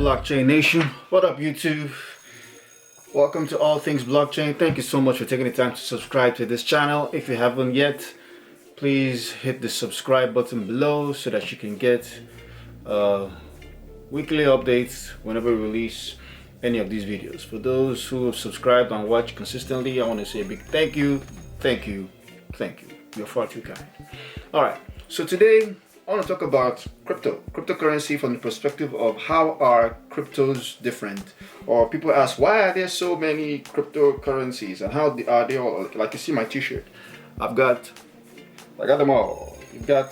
Blockchain Nation? What up, YouTube? Welcome to All Things Blockchain. Thank you so much for taking the time to subscribe to this channel. If you haven't yet, please hit the subscribe button below so that you can get weekly updates whenever we release any of these videos. For those who have subscribed and watch consistently, I want to say a big thank you, thank you, thank you. You're far too kind. All right, so today I want to talk about cryptocurrency from the perspective of how are cryptos different, or people ask why are there so many cryptocurrencies and how are they all, like you see my t-shirt, I got them all. You got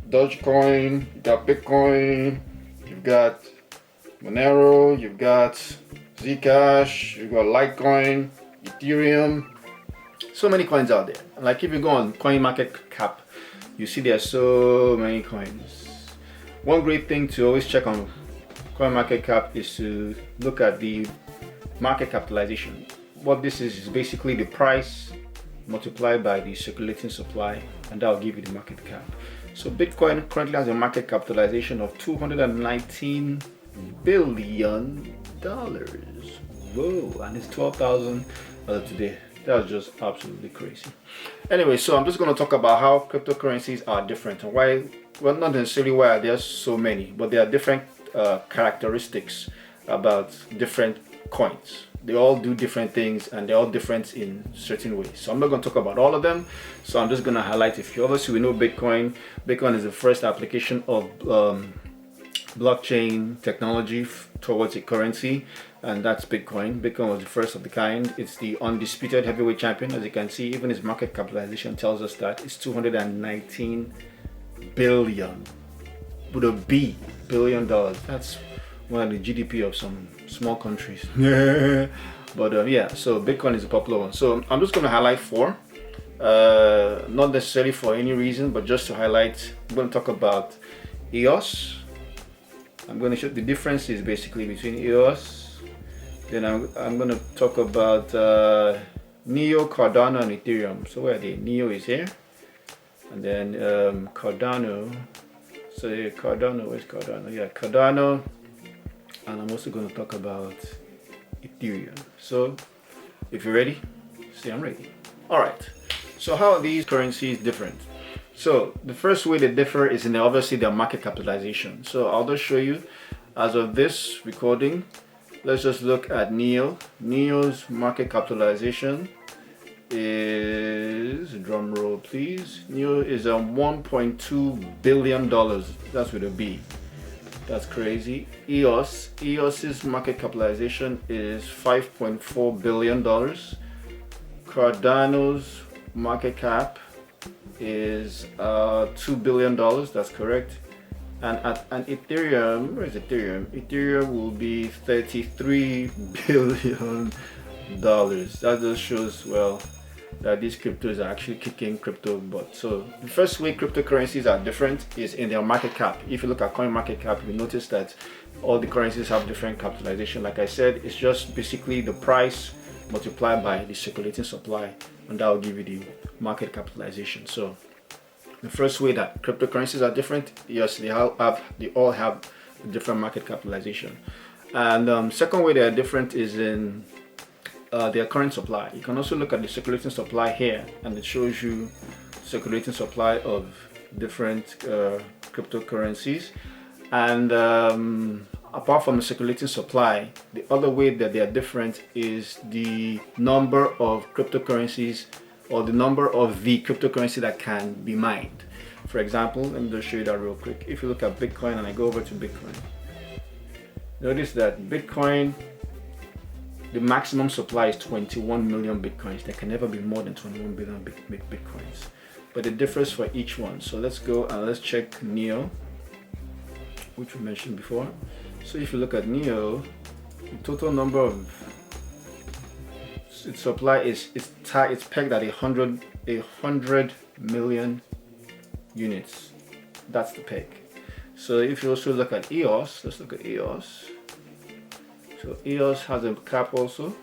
Dogecoin, you got Bitcoin, you've got Monero, you've got Zcash, you've got Litecoin, Ethereum, so many coins out there. Like if you go on CoinMarketCap, you see there are so many coins. One great thing to always check on CoinMarketCap is to look at the market capitalization. What this is basically the price multiplied by the circulating supply, and that will give you the market cap. So Bitcoin currently has a market capitalization of $219 billion. Whoa, and it's 12,000 today. That's just absolutely crazy. Anyway, so I'm just going to talk about how cryptocurrencies are different and why, well, not necessarily why there's so many, but there are different characteristics about different coins. They all do different things and they're all different in certain ways. So I'm not going to talk about all of them. So I'm just going to highlight a few. Obviously, we know Bitcoin. Bitcoin is the first application of blockchain technology towards a currency, and that's Bitcoin. Bitcoin was the first of the kind. It's the undisputed heavyweight champion. As you can see, even its market capitalization tells us that it's $219 billion with a B, $billion. That's one of the GDP of some small countries. But yeah, so Bitcoin is a popular one. So I'm just going to highlight four, not necessarily for any reason, but just to highlight. I'm going to talk about EOS. I'm going to show the differences basically between EOS. Then I'm going to talk about Neo, Cardano, and Ethereum. So where are they? Neo is here, and then Cardano. So Cardano, where's Cardano? Yeah, Cardano. And I'm also going to talk about Ethereum. So if you're ready, say I'm ready. All right. So how are these currencies different? So the first way they differ is in obviously their market capitalization. So I'll just show you as of this recording. Let's just look at Neo. Neo's market capitalization is, drum roll please, Neo is $1.2 billion. That's with a B. That's crazy. EOS's market capitalization is $5.4 billion. Cardano's market cap is $2 billion. That's correct. And Ethereum, where is Ethereum? Ethereum will be $33 billion. That just shows, well, that these cryptos are actually kicking crypto butt. So the first way cryptocurrencies are different is in their market cap. If you look at CoinMarketCap, you notice that all the currencies have different capitalization. Like I said, it's just basically the price multiplied by the circulating supply, and that will give you the market capitalization. So the first way that cryptocurrencies are different, yes, they all have different market capitalization. And second way they are different is in their current supply. You can also look at the circulating supply here, and it shows you circulating supply of different cryptocurrencies. And apart from the circulating supply, the other way that they are different is the number of cryptocurrencies, or the number of the cryptocurrency that can be mined. For example, let me just show you that real quick. If you look at Bitcoin, and I go over to Bitcoin, notice that Bitcoin, the maximum supply is 21 million Bitcoins. There can never be more than 21 billion Bitcoins, but it differs for each one. So let's go and let's check Neo, which we mentioned before. So if you look at Neo, the total number of its supply is it's pegged at 100 million units. That's the peg. So if you also look at EOS, let's look at EOS. So EOS has a cap also.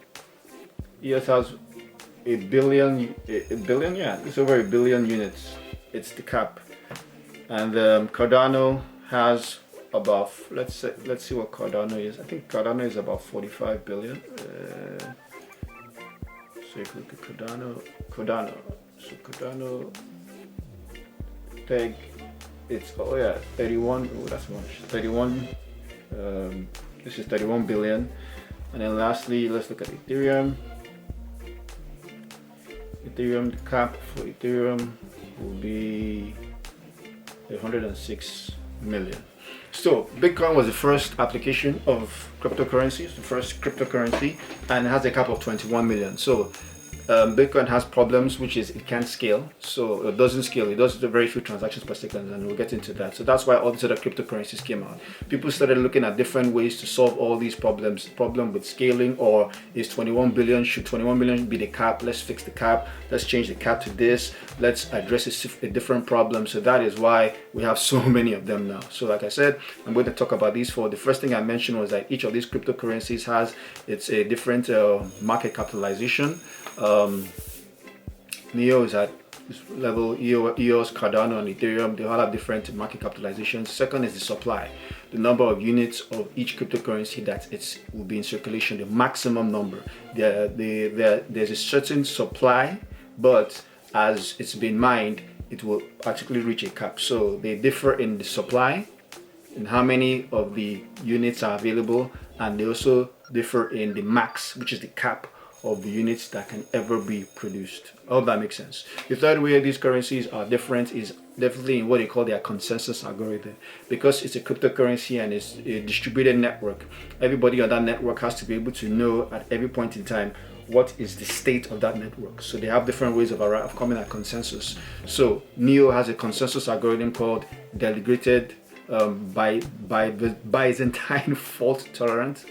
EOS has a billion, yeah, it's over 1 billion units. It's the cap. And Cardano has about, let's see what Cardano is. I think Cardano is about 45 billion. So if you look at Cardano, so Cardano peg, it's 31. Oh, that's much. 31. This is 31 billion. And then lastly, let's look at Ethereum. The cap for Ethereum will be 106 million. So Bitcoin was the first application of cryptocurrencies, the first cryptocurrency, and it has a cap of 21 million. So Bitcoin has problems, which is it can't scale. So it doesn't scale. It does very few transactions per second, and we'll get into that. So that's why all these other cryptocurrencies came out. People started looking at different ways to solve all these problems. Problem with scaling, or is 21 billion, should 21 billion be the cap? Let's fix the cap. Let's change the cap to this. Let's address a different problem. So that is why we have so many of them now. So like I said, I'm going to talk about these four. The first thing I mentioned was that each of these cryptocurrencies has a different market capitalization. NEO is at this level, EOS, Cardano, and Ethereum, they all have different market capitalizations. Second is the supply, the number of units of each cryptocurrency that will be in circulation, the maximum number. There's a certain supply, but as it's been mined, it will actually reach a cap. So they differ in the supply, in how many of the units are available, and they also differ in the max, which is the cap of the units that can ever be produced. I hope that makes sense. The third way these currencies are different is definitely in what they call their consensus algorithm. Because it's a cryptocurrency and it's a distributed network, everybody on that network has to be able to know at every point in time what is the state of that network. So they have different ways of coming at consensus. So NEO has a consensus algorithm called delegated Byzantine fault tolerant.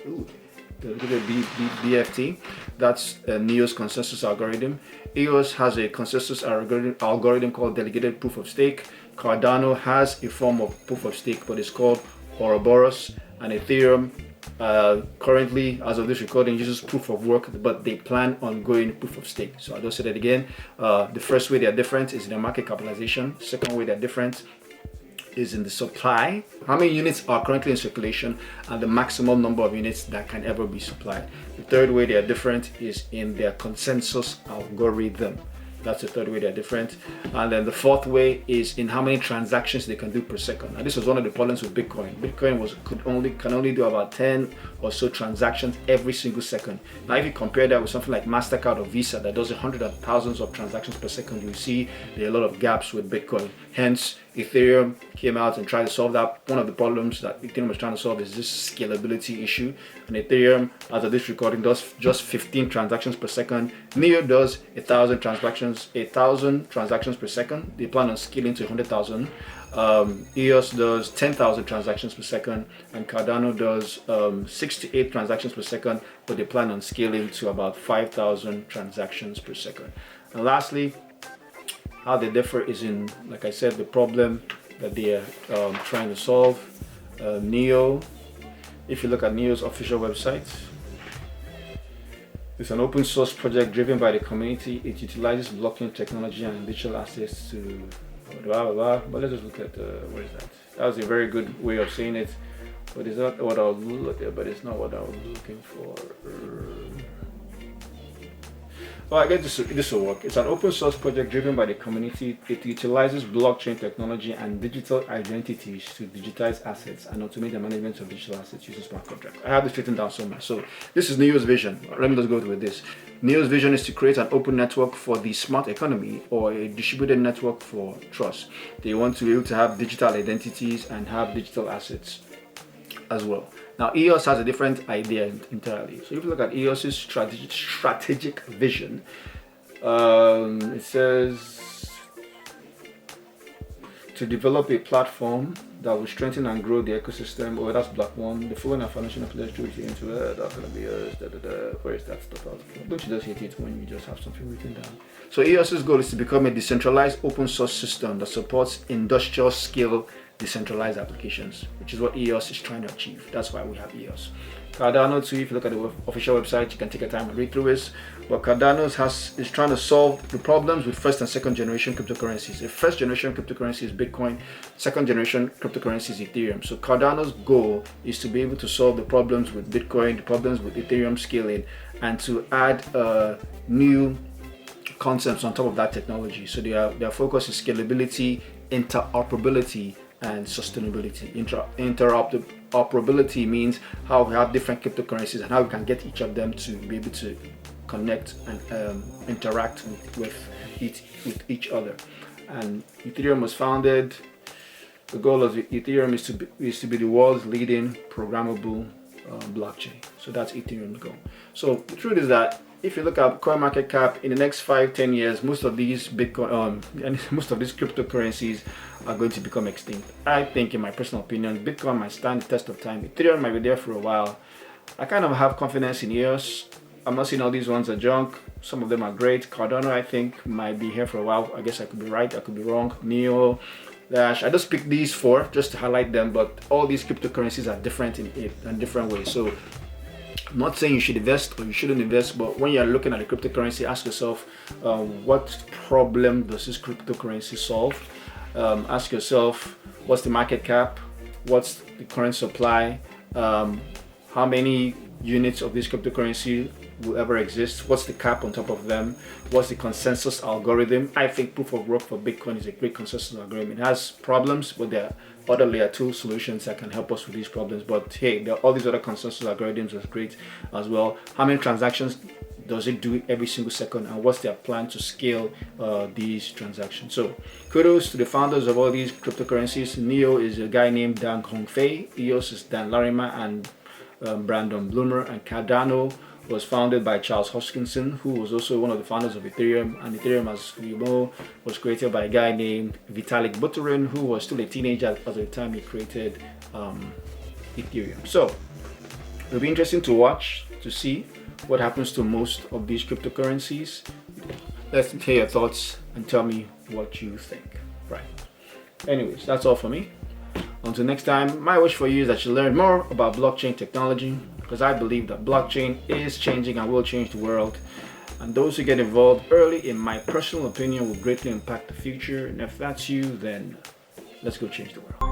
BFT. That's NEO's consensus algorithm. EOS has a consensus algorithm called delegated proof of stake. Cardano has a form of proof of stake, but it's called Ouroboros. And Ethereum currently, as of this recording, uses proof of work, but they plan on going proof of stake. So I'll just say that again. The first way they're different is in the market capitalization. Second way they're different is in the supply, how many units are currently in circulation, and the maximum number of units that can ever be supplied. The third way they are different is in their consensus algorithm. That's the third way they're different. And then the fourth way is in how many transactions they can do per second. And this was one of the problems with Bitcoin. Bitcoin can only do about 10 or so transactions every single second. Now if you compare that with something like MasterCard or Visa that does hundreds of thousands of transactions per second, you see there are a lot of gaps with Bitcoin. Hence, Ethereum came out and tried to solve that. One of the problems that Ethereum was trying to solve is this scalability issue. And Ethereum, as of this recording, does just 15 transactions per second. NEO does 1,000 transactions per second. They plan on scaling to 100,000. EOS does 10,000 transactions per second, and Cardano does 6 to 8 transactions per second, but they plan on scaling to about 5,000 transactions per second. And lastly, how they differ is in, like I said, the problem that they are trying to solve. NEO, if you look at NEO's official website, it's an open source project driven by the community. It utilizes blockchain technology and digital assets to blah blah blah. But let's just look at where is that? That was a very good way of saying it, but it's not what I was looking. But it's not what I was looking for. Well, I guess this will work. It's an open source project driven by the community. It utilizes blockchain technology and digital identities to digitize assets and automate the management of digital assets using smart contracts. I have this written down somewhere. So this is NEO's vision. Let me just go with this. NEO's vision is to create an open network for the smart economy, or a distributed network for trust. They want to be able to have digital identities and have digital assets as well. Now, EOS has a different idea entirely. So if you look at EOS's strategic vision, it says to develop a platform that will strengthen and grow the ecosystem. Oh, that's black one. The following are financial players to into that's gonna be where is that stuff out? Don't you just hate it when you just have something written down? So EOS's goal is to become a decentralized open source system that supports industrial scale decentralized applications, which is what EOS is trying to achieve. That's why we have EOS. Cardano too, if you look at the official website, you can take a time and read through it. But Cardano is trying to solve the problems with first and second generation cryptocurrencies. The first generation cryptocurrency is Bitcoin, second generation cryptocurrency is Ethereum. So Cardano's goal is to be able to solve the problems with Bitcoin, the problems with Ethereum scaling, and to add new concepts on top of that technology. So their focus is scalability, interoperability, and sustainability. Interoperability means how we have different cryptocurrencies and how we can get each of them to be able to connect and interact with each other. And Ethereum was founded. The goal of Ethereum is to be the world's leading programmable blockchain. So that's Ethereum's goal. So the truth is that if you look at CoinMarketCap, in the next 5-10 years, most of these Bitcoin and most of these cryptocurrencies are going to become extinct. I think, in my personal opinion, Bitcoin might stand the test of time. Ethereum might be there for a while. I kind of have confidence in EOS. I'm not saying all these ones are junk. Some of them are great. Cardano, I think, might be here for a while. I guess I could be right, I could be wrong. Neo, Dash. I just picked these four just to highlight them, but all these cryptocurrencies are different in different ways. So I'm not saying you should invest or you shouldn't invest, but when you're looking at a cryptocurrency, ask yourself, what problem does this cryptocurrency solve? Ask yourself, what's the market cap? What's the current supply? How many units of this cryptocurrency will ever exist? What's the cap on top of them? What's the consensus algorithm? I think proof of work for Bitcoin is a great consensus algorithm. It has problems, but there are other layer 2 solutions that can help us with these problems. But hey, there are all these other consensus algorithms are great as well. How many transactions does it do every single second, and what's their plan to scale these transactions? So kudos to the founders of all these cryptocurrencies. Neo is a guy named Dan Hongfei. EOS is Dan Larimer and Brandon Bloomer, and Cardano was founded by Charles Hoskinson, who was also one of the founders of Ethereum. And Ethereum, as you know, was created by a guy named Vitalik Buterin, who was still a teenager at the time he created Ethereum. So it'll be interesting to watch to see what happens to most of these cryptocurrencies. Let's hear your thoughts and tell me what you think. Right. Anyways, that's all for me. Until next time, my wish for you is that you learn more about blockchain technology, because I believe that blockchain is changing and will change the world. And those who get involved early, in my personal opinion, will greatly impact the future. And if that's you, then let's go change the world.